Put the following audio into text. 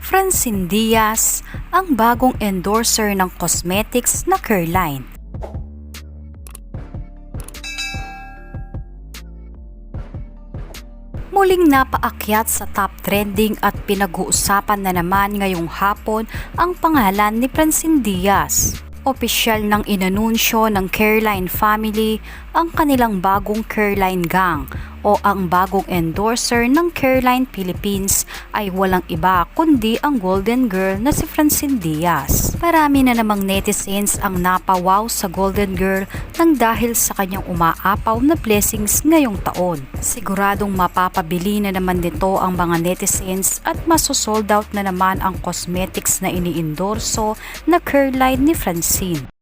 Francine Diaz, ang bagong endorser ng cosmetics na Careline. Muling napaakyat sa top trending at pinag-uusapan na naman ngayong hapon ang pangalan ni Francine Diaz. Opisyal nang inanunsyo ng Careline family ang kanilang bagong Careline Gang o ang bagong endorser ng Careline Philippines ay walang iba kundi ang Golden Girl na si Francine Diaz. Marami na namang netizens ang napawaw sa Golden Girl nang dahil sa kanyang umaapaw na blessings ngayong taon. Siguradong mapapabili na naman nito ang mga netizens at masosold out na naman ang cosmetics na iniendorso na Careline ni Francine.